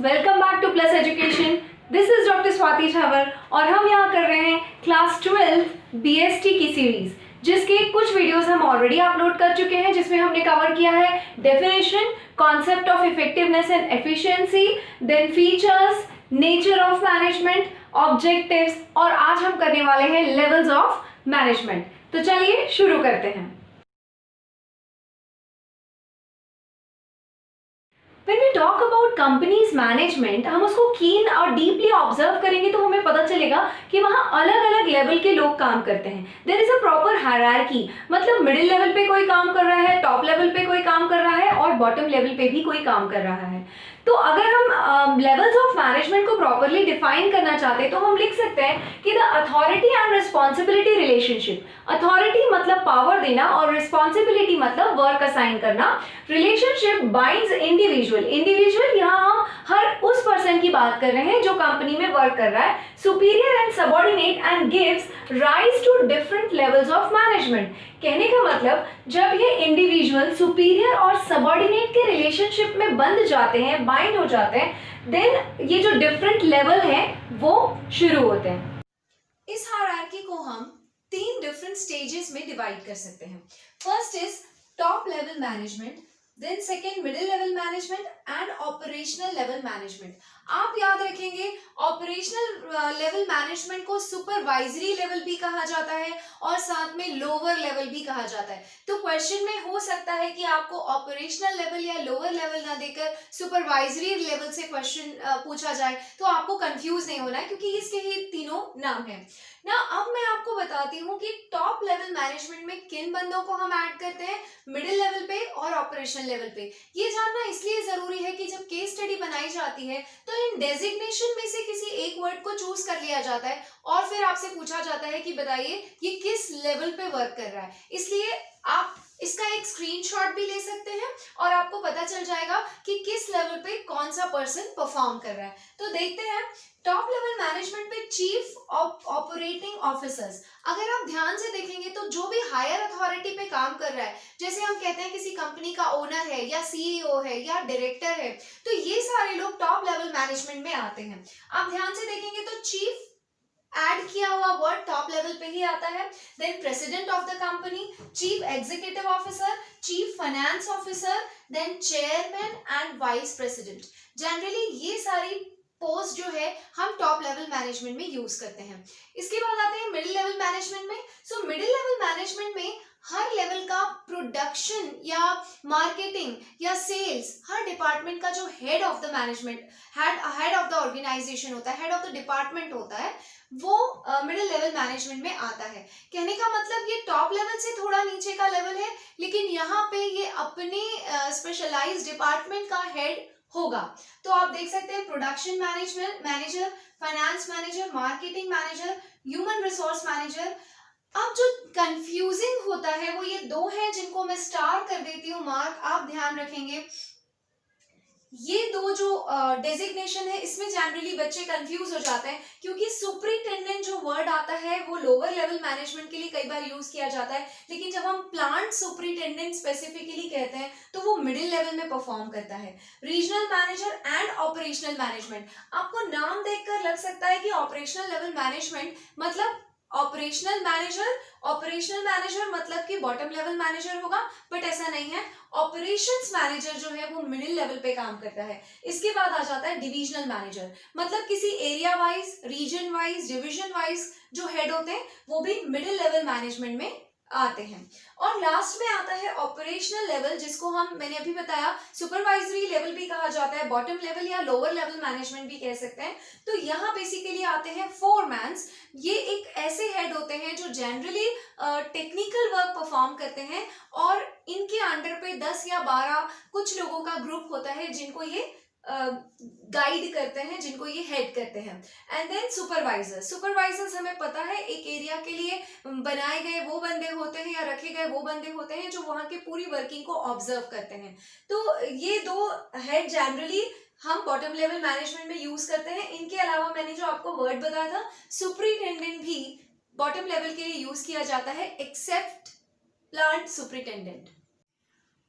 Welcome back to plus education. This is doctor Swati Chhawar और हम यहाँ कर रहे हैं क्लास 12 बीएसटी की सीरीज, जिसके कुछ वीडियोस हम ऑलरेडी अपलोड कर चुके हैं, जिसमें हमने कवर किया है definition, concept of effectiveness and efficiency, then features, nature of management, objectives, और आज हम करने वाले हैं लेवल्स ऑफ मैनेजमेंट। तो चलिए शुरू करते हैं। When we talk about companies management, हम उसको कीन और डीपली ऑब्जर्व करेंगे तो हमें पता चलेगा कि वहाँ अलग अलग लेवल के लोग काम करते हैं। There is a proper hierarchy, मतलब मिडिल लेवल पे कोई काम कर रहा है, टॉप लेवल पे कोई काम कर रहा है और बॉटम लेवल पे भी कोई काम कर रहा है। तो अगर हम लेवल्स ऑफ मैनेजमेंट को प्रॉपरली डिफाइन करना चाहते हैं तो हम लिख सकते हैं कि the authority and responsibility relationship. Authority मतलब पावर देना और रिस्पॉन्सिबिलिटी मतलब वर्क असाइन करना। रिलेशनशिप बाइंड्स इंडिविजुअल यहाँ हम हर उस पर्सन की बात कर रहे हैं जो कंपनी में वर्क कर रहा है, superior and subordinate, and gives rise to different levels of management. कहने का मतलब जब ये इंडिविजुअल सुपीरियर और सबऑर्डिनेट के रिलेशनशिप में बंध जाते हैं, बाइंड हो जाते हैं, देन ये जो डिफरेंट लेवल हैं वो शुरू होते हैं। इस हायरार्की को हम 3 डिफरेंट स्टेजेस में डिवाइड कर सकते हैं। First is top level management, then second middle level management and operational level management. आप याद रखेंगे ऑपरेशनल लेवल मैनेजमेंट को सुपरवाइजरी लेवल भी कहा जाता है और साथ में लोअर लेवल भी कहा जाता है। तो क्वेश्चन में हो सकता है कि आपको ऑपरेशनल लेवल या लोअर लेवल ना देकर सुपरवाइजरी लेवल से क्वेश्चन पूछा जाए, तो आपको कंफ्यूज नहीं होना है क्योंकि इसके ही तीनों नाम हैं ना। अब मैं आपको बताती हूँ कि टॉप लेवल मैनेजमेंट में किन बंदों को हम ऐड करते हैं, मिडिल लेवल पे और ऑपरेशनल लेवल पे। ये जानना इसलिए जरूरी है कि जब केस स्टडी बनाई जाती है तो इन डेजिग्नेशन में से किसी एक वर्ड को चूज कर लिया जाता है और फिर आपसे पूछा जाता है कि बताइए ये किस लेवल पे वर्क कर रहा है। इसलिए आप इसका एक स्क्रीनशॉट भी ले सकते हैं और आपको पता चल जाएगा कि किस लेवल पे कौन सा पर्सन परफॉर्म कर रहा है। तो देखते हैं टॉप लेवल मैनेजमेंट पे चीफ ऑपरेटिंग ऑफिसर्स। अगर आप ध्यान से देखेंगे तो जो भी हायर अथॉरिटी पे काम कर रहा है, जैसे हम कहते हैं किसी कंपनी का ओनर है या सीईओ है या डायरेक्टर है, तो ये सारे लोग टॉप लेवल मैनेजमेंट में आते हैं। आप ध्यान से देखेंगे तो चीफ ऐड किया हुआ वर्ड टॉप लेवल पे ही आता है। Then president of the company, chief executive officer, chief finance officer, then chairman and vice president. Generally ये सारी पोस्ट जो है हम टॉप लेवल मैनेजमेंट में यूज करते हैं। इसके बाद आते हैं मिडिल लेवल मैनेजमेंट में। सो मिडिल लेवल मैनेजमेंट में हर लेवल का प्रोडक्शन या मार्केटिंग या सेल्स, हर डिपार्टमेंट का जो head of the management, head of the organization होता है, हेड ऑफ द डिपार्टमेंट होता है, वो मिडिल लेवल मैनेजमेंट में आता है। कहने का मतलब ये टॉप लेवल से थोड़ा नीचे का लेवल है, लेकिन यहाँ पे ये अपने स्पेशलाइज्ड डिपार्टमेंट का हेड होगा। तो आप देख सकते हैं production manager, finance manager, marketing manager, human resource manager. अब जो कंफ्यूजिंग होता है वो ये 2 हैं जिनको मैं स्टार कर देती हूँ मार्क, आप ध्यान रखेंगे। ये 2 जो डेजिग्नेशन है इसमें जनरली बच्चे कंफ्यूज हो जाते हैं क्योंकि सुपरिटेंडेंट जो वर्ड आता है वो लोअर लेवल मैनेजमेंट के लिए कई बार यूज किया जाता है, लेकिन जब हम प्लांट सुपरिटेंडेंट स्पेसिफिकली कहते हैं तो वो मिडिल लेवल में परफॉर्म करता है। Regional manager and operational management, आपको नाम देखकर लग सकता है कि ऑपरेशनल लेवल मैनेजमेंट मतलब ऑपरेशनल मैनेजर मतलब कि बॉटम लेवल मैनेजर होगा, बट ऐसा नहीं है। ऑपरेशंस मैनेजर जो है वो मिडिल लेवल पे काम करता है। इसके बाद आ जाता है डिविजनल मैनेजर, मतलब किसी area wise, region wise, division wise जो हेड होते हैं वो भी मिडिल लेवल मैनेजमेंट में आते हैं। और लास्ट में आता है ऑपरेशनल लेवल, जिसको मैंने अभी बताया सुपरवाइजरी लेवल भी कहा जाता है, बॉटम लेवल या लोअर लेवल मैनेजमेंट भी कह सकते हैं। तो यहाँ बेसिकली आते हैं फोरमैन्स। ये एक ऐसे हेड होते हैं जो जनरली टेक्निकल वर्क परफॉर्म करते हैं और इनके अंडर पे 10 या 12 कुछ लोगों का ग्रुप होता है जिनको ये गाइड करते हैं, जिनको ये हेड करते हैं। एंड देन सुपरवाइजर्स हमें पता है एक एरिया के लिए बनाए गए वो बंदे होते हैं या रखे गए वो बंदे होते हैं जो वहां के पूरी वर्किंग को ऑब्जर्व करते हैं। तो ये 2 हेड जनरली हम बॉटम लेवल मैनेजमेंट में यूज करते हैं। इनके अलावा मैंने जो आपको वर्ड बताया था सुपरिटेंडेंट भी बॉटम लेवल के लिए यूज किया जाता है, एक्सेप्ट प्लांट सुपरिटेंडेंट।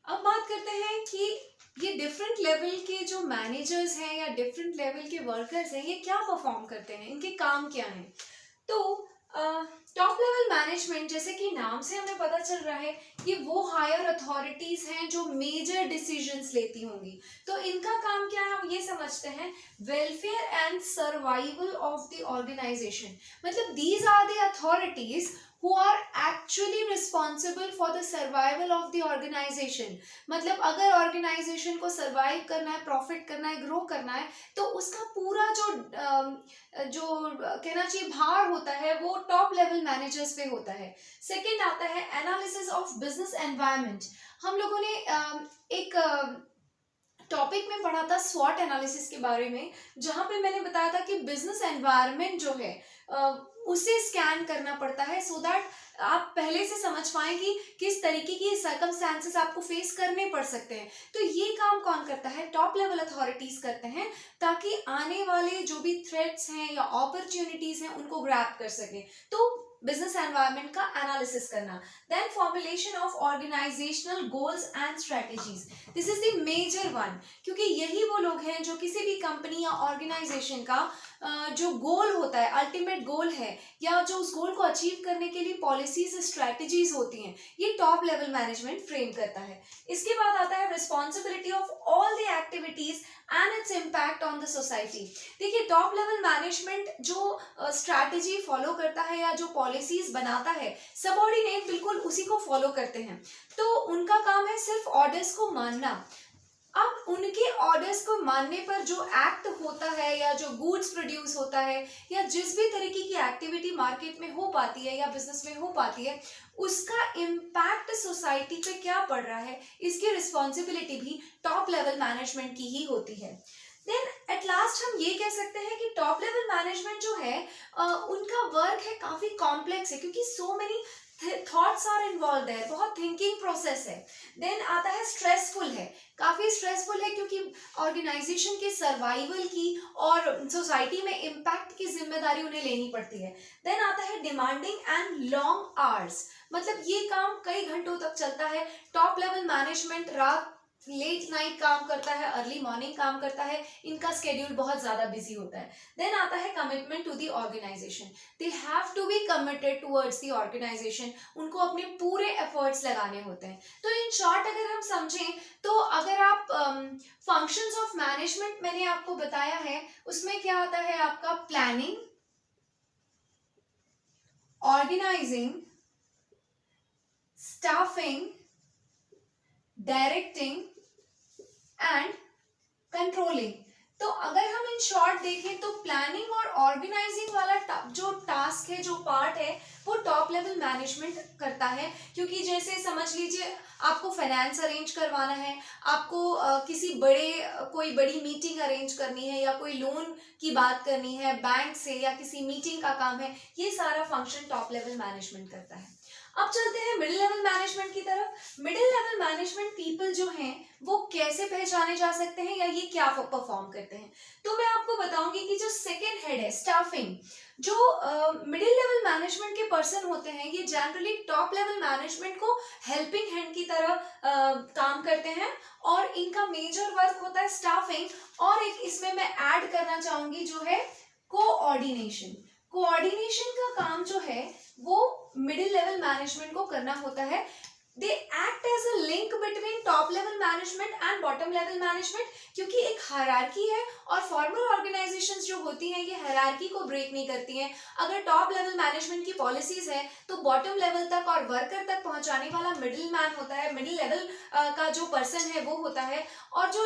अब बात करते हैं कि ये डिफरेंट लेवल के जो मैनेजर्स हैं या डिफरेंट लेवल के वर्कर्स हैं, ये क्या परफॉर्म करते हैं, इनके काम क्या हैं। तो टॉप लेवल मैनेजमेंट, जैसे कि नाम से हमें पता चल रहा है, ये वो हायर अथॉरिटीज हैं जो मेजर डिसीजंस लेती होंगी। तो इनका काम क्या है, हम ये समझते हैं, welfare and survival of the organisation. मतलब these are the authorities who are actually responsible for the survival of the organization। मतलब अगर ऑर्गेनाइजेशन को सर्वाइव करना है, प्रॉफिट करना है, ग्रो करना है, तो उसका पूरा जो कहना चाहिए भार होता है वो टॉप लेवल मैनेजर्स पे होता है। सेकंड आता है एनालिसिस ऑफ बिजनेस एनवायरनमेंट। हम लोगों ने एक टॉपिक में पढ़ा था स्वॉट एनालिसिस के बारे में, जहां पे मैंने बताया था कि बिजनेस एनवायरनमेंट जो है उसे स्कैन करना पड़ता है, सो दैट आप पहले से समझ पाएं कि किस तरीके की सर्कमस्टेंसेस आपको फेस करने पड़ सकते हैं। तो ये काम कौन करता है, टॉप लेवल अथॉरिटीज करते हैं, ताकि आने वाले जो भी थ्रेट्स हैं या अपॉर्चुनिटीज हैं उनको ग्रैब कर सके। तो बिजनेस एनवायरनमेंट का एनालिसिस करना। Then formulation of organizational goals and strategies, this is the major one, क्योंकि यही वो लोग हैं जो किसी भी कंपनी या ऑर्गेनाइजेशन का जो गोल होता है, अल्टीमेट गोल है, या जो उस गोल को अचीव करने के लिए पॉलिसीज स्ट्रेटेजीज होती हैं, ये टॉप लेवल मैनेजमेंट फ्रेम करता है। इसके बाद आता है responsibility of all the activities and its impact on the society. देखिए, टॉप लेवल मैनेजमेंट जो स्ट्रैटेजी फॉलो करता है या जो पॉलिसीज बनाता है, सबऑर्डिनेट बिल्कुल उसी को फॉलो करते हैं। तो उनका काम है सिर्फ ऑर्डर्स को मानना। अब उनके ऑर्डर्स को मानने पर जो एक्ट होता है या जो गुड्स प्रोड्यूस होता है या जिस भी तरीके की एक्टिविटी मार्केट में हो पाती है या बिजनेस में हो पाती है, उसका इम्पैक्ट सोसाइटी पे क्या पड़ रहा है, इसकी रिस्पॉन्सिबिलिटी भी टॉप लेवल मैनेजमेंट की ही होती है। देन एट लास्ट हम ये कह सकते हैं कि टॉप लेवल मैनेजमेंट जो है उनका वर्क है काफी कॉम्प्लेक्स है, क्योंकि so many thoughts are involve है, बहुत थिंकिंग प्रोसेस है। देन आता है स्ट्रेसफुल है, काफी स्ट्रेसफुल है, क्योंकि ऑर्गेनाइजेशन के सर्वाइवल की और सोसाइटी में इम्पैक्ट की जिम्मेदारी उन्हें लेनी पड़ती है। देन आता है डिमांडिंग एंड लॉन्ग आवर्स, मतलब ये काम कई घंटों तक चलता है। टॉप लेवल मैनेजमेंट रात लेट नाइट काम करता है, अर्ली मॉर्निंग काम करता है, इनका स्केड्यूल बहुत ज्यादा बिजी होता है। देन आता है commitment to the organization, they have to be committed towards the organization, उनको अपने पूरे एफर्ट्स लगाने होते हैं। तो इन शॉर्ट अगर हम समझें, तो अगर आप फंक्शंस ऑफ मैनेजमेंट मैंने आपको बताया है, उसमें क्या आता है आपका planning, organizing, staffing, directing and controlling. तो अगर हम इन शॉर्ट देखें तो प्लानिंग और ऑर्गेनाइजिंग वाला जो टास्क है, जो पार्ट है, वो टॉप लेवल मैनेजमेंट करता है। क्योंकि जैसे समझ लीजिए आपको फाइनेंस अरेंज करवाना है, आपको किसी कोई बड़ी मीटिंग अरेंज करनी है, या कोई लोन की बात करनी है बैंक से, या किसी मीटिंग का काम है, ये सारा फंक्शन टॉप लेवल मैनेजमेंट करता है। अब चलते हैं मिडिल लेवल मैनेजमेंट की तरफ। मिडिल लेवल मैनेजमेंट पीपल जो हैं वो कैसे पहचाने जा सकते हैं, या ये क्या परफॉर्म करते हैं। तो मैं आपको बताऊंगी कि जो सेकेंड हेड है स्टाफिंग, जो मिडिल लेवल मैनेजमेंट के पर्सन होते हैं, ये जनरली टॉप लेवल मैनेजमेंट को हेल्पिंग हैंड की तरह काम करते हैं, और इनका मेजर वर्क होता है स्टाफिंग। और एक इसमें मैं ऐड करना चाहूंगी जो है कोऑर्डिनेशन। कोऑर्डिनेशन का काम जो है वो मिडिल लेवल मैनेजमेंट को करना होता है। They act as a link between top level management and bottom level management, क्योंकि एक हायरार्की है और फॉर्मल ऑर्गेनाइजेशंस जो होती हैं ये हायरार्की को ब्रेक नहीं करती हैं। अगर टॉप लेवल मैनेजमेंट की पॉलिसीज है तो बॉटम लेवल तक और वर्कर तक पहुंचाने वाला मिडिल मैन होता है, मिडिल लेवल का जो पर्सन है वो होता है, और जो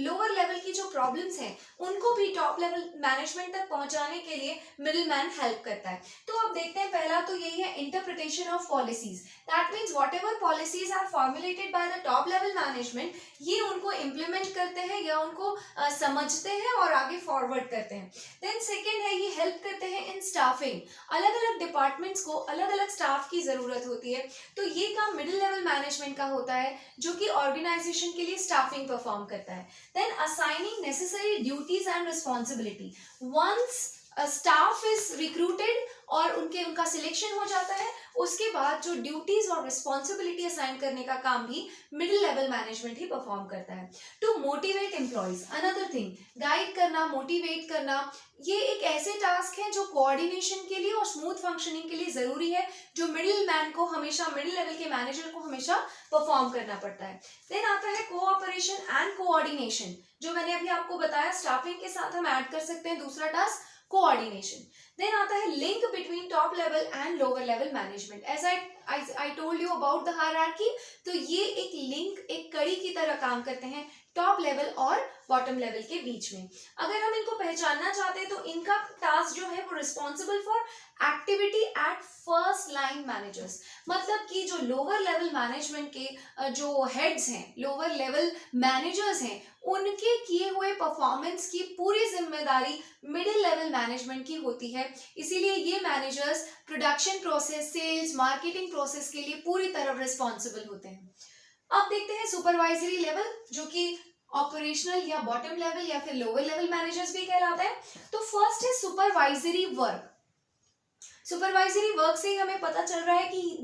लोअर लेवल की जो प्रॉब्लम्स हैं उनको भी टॉप लेवल मैनेजमेंट तक पहुंचाने के लिए मिडिल मैन हेल्प करता है। तो अब देखते हैं, पहला तो यही है interpretation of policies. That means whatever policies are formulated by the top level management, ये उनको इम्प्लीमेंट करते हैं या उनको समझते हैं और आगे फॉरवर्ड करते हैं। देन सेकेंड है, ये हेल्प करते हैं इन स्टाफिंग। अलग अलग डिपार्टमेंट्स को अलग अलग स्टाफ की जरूरत होती है, तो ये काम मिडिल लेवल मैनेजमेंट का होता है जो कि ऑर्गेनाइजेशन के लिए स्टाफिंग परफॉर्म करता है। Then assigning necessary duties and responsibility. Once staff is recruited और उनका सिलेक्शन हो जाता है, उसके बाद जो ड्यूटीज और रिस्पॉन्सिबिलिटी असाइन करने का काम भी मिडिल लेवल मैनेजमेंट ही परफॉर्म करता है। To motivate employees, another thing, guide करना, मोटिवेट करना, ये एक ऐसे टास्क है जो कोऑर्डिनेशन के लिए और स्मूथ फंक्शनिंग के लिए जरूरी है, जो मिडिल मैन को हमेशा, मिडिल लेवल के मैनेजर को हमेशा परफॉर्म करना पड़ता है। देन आता है कोऑपरेशन एंड कोऑर्डिनेशन, जो मैंने अभी आपको बताया, स्टाफिंग के साथ हम ऐड कर सकते हैं दूसरा टास्क कोऑर्डिनेशन। देन आता है link between top level and lower level management. As I told you about the hierarchy, तो ये एक लिंक, एक कड़ी की तरह काम करते हैं टॉप लेवल और बॉटम लेवल के बीच में। अगर हम इनको पहचानना चाहते हैं तो इनका टास्क जो है वो responsible for activity at first line managers, मतलब कि जो लोअर लेवल मैनेजमेंट के जो हेड्स हैं, लोअर लेवल मैनेजर्स हैं, उनके किए हुए परफॉर्मेंस की पूरी जिम्मेदारी मिडिल लेवल मैनेजमेंट की होती है। इसीलिए ये managers production process, sales, marketing process के लिए पूरी तरह रिस्पॉन्सिबल होते हैं। अब देखते हैं सुपरवाइजरी लेवल, जो कि ऑपरेशनल या बॉटम लेवल या फिर लोअर लेवल मैनेजर्स भी कहलाता है। तो फर्स्ट है सुपरवाइजरी वर्क। सुपरवाइजरी वर्क से ही हमें पता चल रहा है कि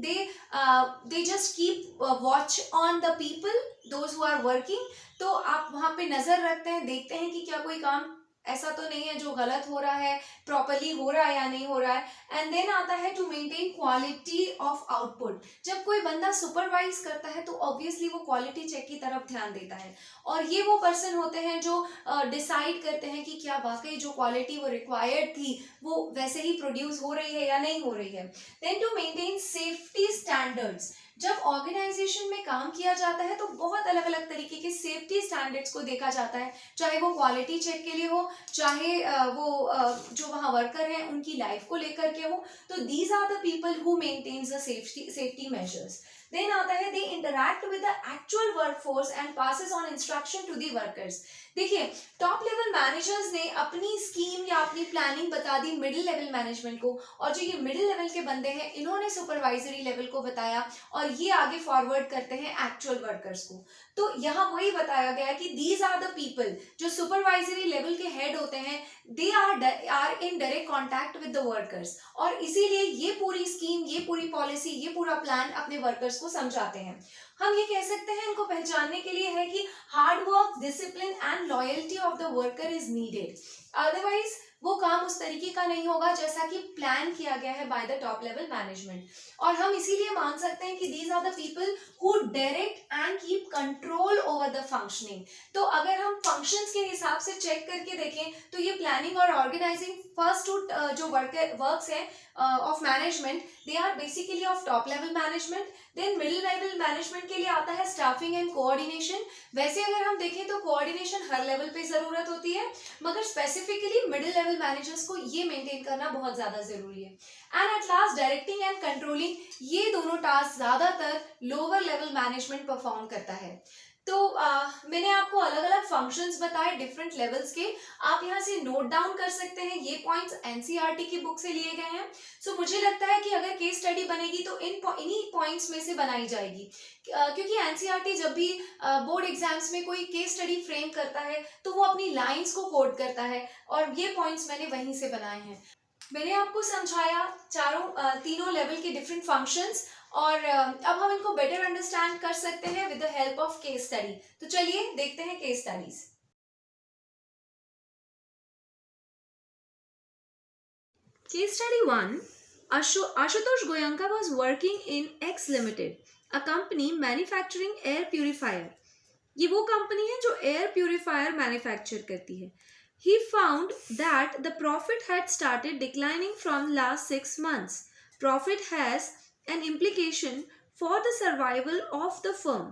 they just keep watch on the people those who are working. तो आप वहां पे नजर रखते हैं, देखते हैं कि क्या कोई काम ऐसा तो नहीं है जो गलत हो रहा है, प्रॉपरली हो रहा है या नहीं हो रहा है। एंड देन आता है to maintain quality of output. जब कोई बंदा सुपरवाइज करता है तो ऑब्वियसली वो क्वालिटी चेक की तरफ ध्यान देता है, और ये वो पर्सन होते हैं जो डिसाइड करते हैं कि क्या वाकई जो क्वालिटी वो रिक्वायर्ड थी वो वैसे ही प्रोड्यूस हो रही है या नहीं हो रही है। Then to maintain safety standards. जब ऑर्गेनाइजेशन में काम किया जाता है तो बहुत अलग अलग तरीके के सेफ्टी स्टैंडर्ड्स को देखा जाता है, चाहे वो क्वालिटी चेक के लिए हो, चाहे वो जो वहाँ वर्कर हैं उनकी लाइफ को लेकर के हो। तो these are the people who maintains the safety measures. Then आता है they interact with the actual workforce and passes on instruction to the workers. देखिए, टॉप लेवल मैनेजर्स ने अपनी स्कीम या अपनी प्लानिंग बता दी मिडिल लेवल मैनेजमेंट को, और जो ये मिडिल लेवल के बंदे हैं इन्होंने सुपरवाइजरी लेवल को बताया, और ये आगे फॉरवर्ड करते हैं एक्चुअल वर्कर्स को। तो यहाँ वही बताया गया कि दीज आर द पीपल, जो सुपरवाइजरी लेवल के हेड होते हैं, they are in direct contact with the workers, और इसीलिए ये पूरी स्कीम, ये पूरी पॉलिसी, ये पूरा प्लान अपने वर्कर्स को समझाते हैं। हम ये कह सकते हैं इनको पहचानने के लिए है कि hard work, discipline and loyalty of the worker is needed, otherwise वो काम उस तरीके का नहीं होगा जैसा कि प्लान किया गया है by the top level management. और हम इसीलिए मान सकते हैं कि these are the people who direct and keep control over the functioning. तो अगर हम फंक्शंस के हिसाब से चेक करके देखें तो ये प्लानिंग और ऑर्गेनाइजिंग फर्स्ट टू जो वर्क्स हैं of management, they are basically of top level management. Then middle level management के लिए आता है स्टाफिंग एंड कोऑर्डिनेशन। वैसे अगर हम देखें तो कोऑर्डिनेशन हर लेवल पे जरूरत होती है, मगर स्पेसिफिकली मिडिल लेवल मैनेजर्स को ये मेंटेन करना बहुत ज्यादा जरूरी है। And at last directing and controlling, ये दोनों टास्क ज्यादातर लोअर लेवल मैनेजमेंट परफॉर्म करता है। तो मैंने आपको अलग अलग फंक्शंस बताए डिफरेंट लेवल्स के, आप यहाँ से नोट डाउन कर सकते हैं। ये पॉइंट्स एनसीईआरटी की बुक से लिए गए हैं। सो मुझे लगता है कि अगर केस स्टडी बनेगी तो इन्हीं पॉइंट्स में से बनाई जाएगी, क्योंकि एनसीईआरटी जब भी बोर्ड एग्जाम्स में कोई केस स्टडी फ्रेम करता है तो वो अपनी लाइन्स को कोड करता है, और ये पॉइंट्स मैंने वहीं से बनाए हैं। मैंने आपको समझाया तीनों लेवल के डिफरेंट फंक्शंस, और अब हम इनको बेटर अंडरस्टैंड कर सकते हैं with the help of case study. तो चलिए देखते हैं case studies. Case study 1, Ashutosh Goenka was working in X Limited, a company manufacturing air purifier. ये वो कंपनी है जो एयर प्यूरिफायर मैन्युफैक्चर करती है। He found that the profit had started declining from last 6 months. Profit has an implication for the survival of the firm.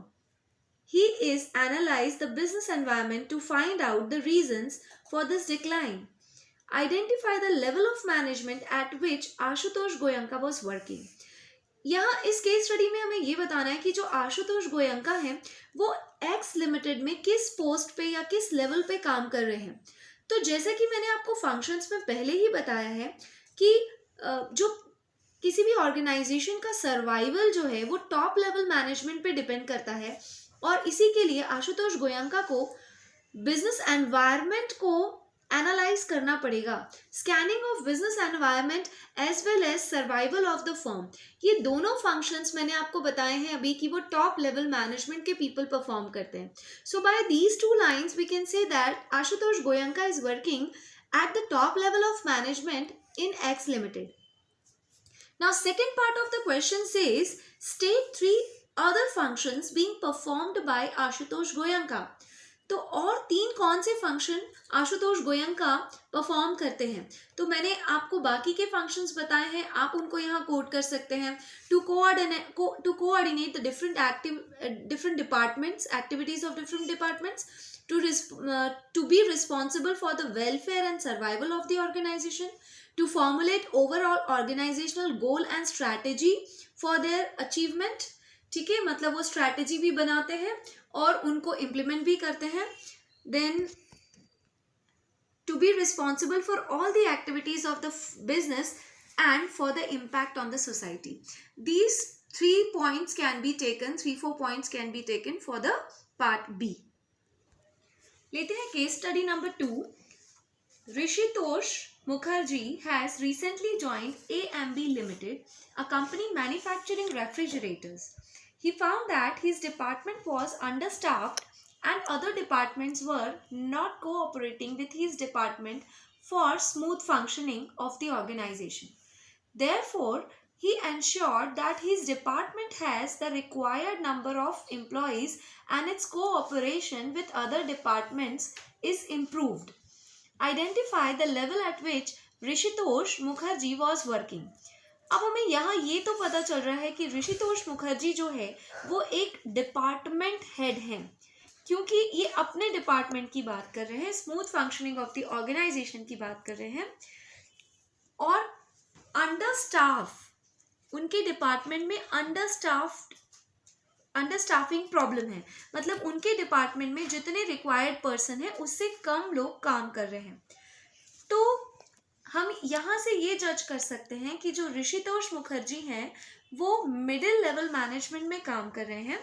He is analyzed the business environment to find out the reasons for this decline. Identify the level of management at which Ashutosh Goenka was working. यहाँ इस case study में हमें ये बताना है कि जो आशुतोष गोयंका हैं वो एक्स लिमिटेड में किस पोस्ट पे या किस लेवल पे काम कर रहे हैं। तो जैसे कि मैंने आपको फंक्शंस में पहले ही बताया है कि जो किसी भी ऑर्गेनाइजेशन का सर्वाइवल जो है वो टॉप लेवल मैनेजमेंट पे डिपेंड करता है, और इसी के लिए आशुतोष गोयंका को बिजनेस एनवायरनमेंट को एनालाइज करना पड़ेगा। Scanning of business environment as well as survival of the firm, ये दोनों फंक्शंस मैंने आपको बताए हैं अभी कि वो टॉप लेवल मैनेजमेंट के पीपल परफॉर्म करते हैं। So by these two lines we can say that Ashutosh Goenka is working at the top level of management in X Limited. Now, second part of the question says, state 3 other functions being performed by Ashutosh Goyanka. तो और 3 कौन से function Ashutosh Goenka perform करते हैं? तो मैंने आपको बाकी के फंक्शंस बताए हैं, आप उनको यहाँ कोड कर सकते हैं। To coordinate the different departments, activities of different departments, to be responsible for the welfare and survival of the organization, to formulate overall organizational goal and strategy for their achievement. ठीक है, मतलब वो strategy भी बनाते हैं और उनको implement भी करते हैं। Then to be responsible for all the activities of the business and for the impact on the society. These 3 points can be taken, 3-4 points can be taken for the part B. लेते हैं case study number 2। Rishitosh Mukherjee has recently joined AMB Limited, a company manufacturing refrigerators. He found that his department was understaffed and other departments were not cooperating with his department for smooth functioning of the organization. Therefore, he ensured that his department has the required number of employees and its cooperation with other departments is improved. Identify the level at which Rishitosh Mukherjee was working. अब हमें यहाँ ये तो पता चल रहा है कि ऋषितोष मुखर्जी जो है वो एक डिपार्टमेंट हेड हैं, क्योंकि ये अपने डिपार्टमेंट की बात कर रहे हैं, smooth functioning of the organization की बात कर रहे हैं, और अंडर स्टाफ, उनके डिपार्टमेंट में अंडरस्टाफिंग प्रॉब्लम है, मतलब उनके डिपार्टमेंट में जितने रिक्वायर्ड पर्सन है उससे कम लोग काम कर रहे हैं। तो हम यहाँ से ये जज कर सकते हैं कि जो ऋषितोष मुखर्जी हैं वो मिडिल लेवल मैनेजमेंट में काम कर रहे हैं।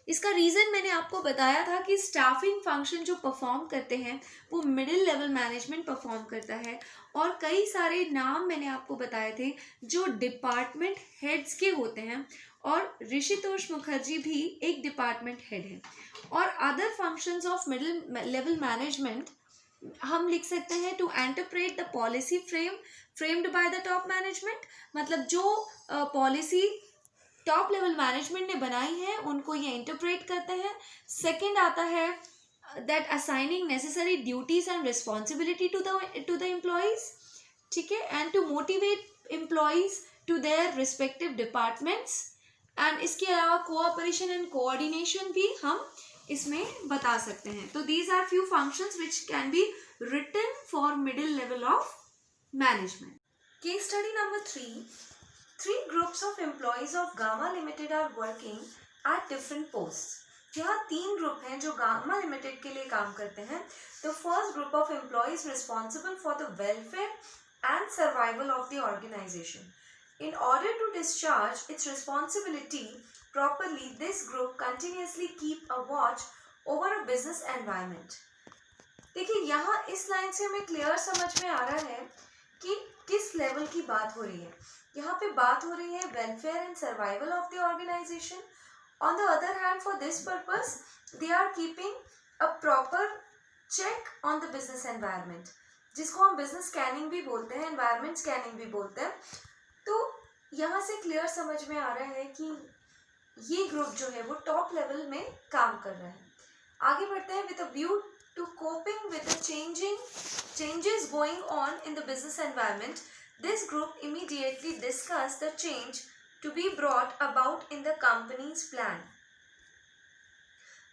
इसका रीज़न मैंने आपको बताया था कि स्टाफिंग फंक्शन जो परफॉर्म करते हैं वो मिडिल लेवल मैनेजमेंट परफॉर्म करता है, और कई सारे नाम मैंने आपको बताए थे जो डिपार्टमेंट हेड्स के होते हैं, और ऋषितोष मुखर्जी भी एक डिपार्टमेंट हेड है। और other functions of middle level management हम लिख सकते हैं to interpret the policy framed by the top management, मतलब जो पॉलिसी टॉप लेवल मैनेजमेंट ने बनाई है उनको ये इंटरप्रेट करते हैं। सेकंड आता है that assigning necessary duties and responsibility to the employees, ठीक है, and to motivate employees to their respective departments, and इसके अलावा कोऑपरेशन एंड कोऑर्डिनेशन भी हम इसमें बता सकते हैं। तो these are few functions which can be written for middle level of management. Case study number 3। 3 groups of employees of Gamma Limited are working at different posts. यहाँ 3 ग्रुप हैं जो Gamma Limited के लिए काम करते हैं। The first group of employees responsible for the welfare and survival of the organization. In order to discharge its responsibility properly, this group continuously keep a watch over a business environment. देखिए यहाँ इस line से हमें clear समझ में आ रहा है कि किस लेवल की बात हो रही है। यहाँ पे बात हो रही है welfare and survival of the organization. On the other hand, for this purpose they are keeping a proper check on the business environment, जिसको हम बिजनेस स्कैनिंग भी बोलते हैं, एनवायरनमेंट स्कैनिंग भी बोलते हैं। तो यहाँ से क्लियर समझ में आ रहा है कि ये ग्रुप जो है वो टॉप लेवल में काम कर रहा है। आगे बढ़ते हैं। With a view to coping with the changes going on in the business environment, this group immediately discussed the change to be brought about in the company's plan.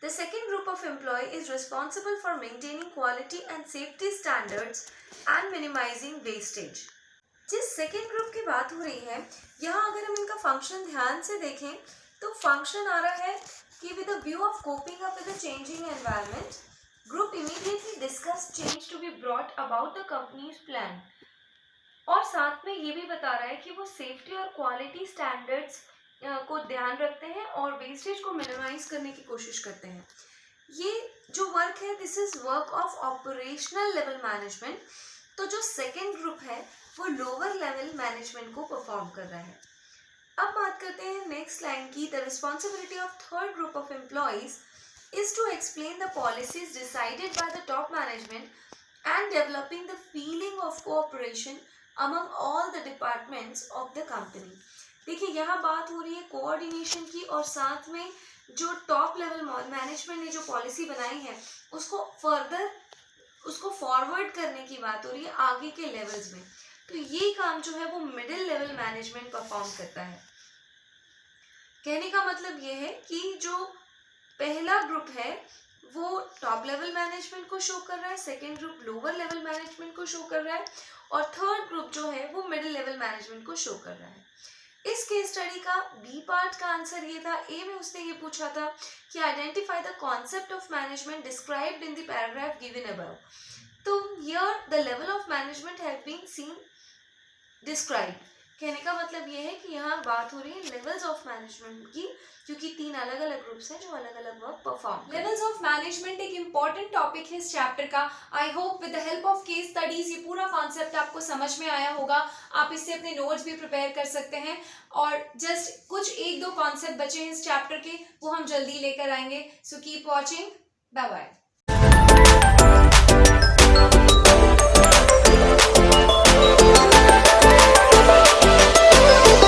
The second group of employees is responsible for maintaining quality and safety standards and minimizing wastage. जिस second group की बात हो रही है, यहाँ अगर हम इनका फंक्शन ध्यान से देखें तो फंक्शन आ रहा है कि with a view of coping up with the changing environment, group immediately discussed change to be brought about the company's plan, और साथ में ये भी बता रहा है कि वो सेफ्टी और क्वालिटी स्टैंडर्ड्स को ध्यान रखते हैं और वेस्टेज को मिनिमाइज करने की कोशिश करते हैं। ये जो वर्क है this is work of operational level management. तो जो सेकेंड ग्रुप है वो लोअर लेवल मैनेजमेंट को परफॉर्म कर रहा है। अब बात करते हैं नेक्स्ट लाइन की। The responsibility of third group of employees is to explain the policies decided by the top management and developing the feeling of cooperation among all the departments of the company। देखिए यहाँ बात हो रही है coordination की और साथ में जो टॉप लेवल मैनेजमेंट ने जो पॉलिसी बनाई है उसको फॉरवर्ड करने की बात हो रही है आगे के लेवल्स में। तो ये काम जो है वो मिडिल लेवल मैनेजमेंट परफॉर्म करता है। कहने का मतलब ये है कि जो पहला ग्रुप है वो टॉप लेवल मैनेजमेंट को शो कर रहा है, second group lower level management को शो कर रहा है और थर्ड ग्रुप जो है वो मिडिल लेवल मैनेजमेंट को शो कर रहा है। इस केस स्टडी का बी पार्ट का आंसर ये था। ए में उसने ये पूछा था कि identify the concept of management described in the paragraph given above. तो here the level of management have been seen described. कहने का मतलब ये है कि यहाँ बात हो रही है लेवल्स ऑफ मैनेजमेंट की, क्योंकि 3 अलग अलग ग्रुप्स हैं जो अलग अलग work perform. Levels of management एक इम्पॉर्टेंट टॉपिक है इस चैप्टर का। I hope with the help of case studies ये पूरा कॉन्सेप्ट आपको समझ में आया होगा। आप इससे अपने नोट्स भी प्रिपेयर कर सकते हैं और जस्ट कुछ 1-2 कॉन्सेप्ट बचे हैं इस चैप्टर के, वो हम जल्दी लेकर आएंगे। So keep watching, bye bye.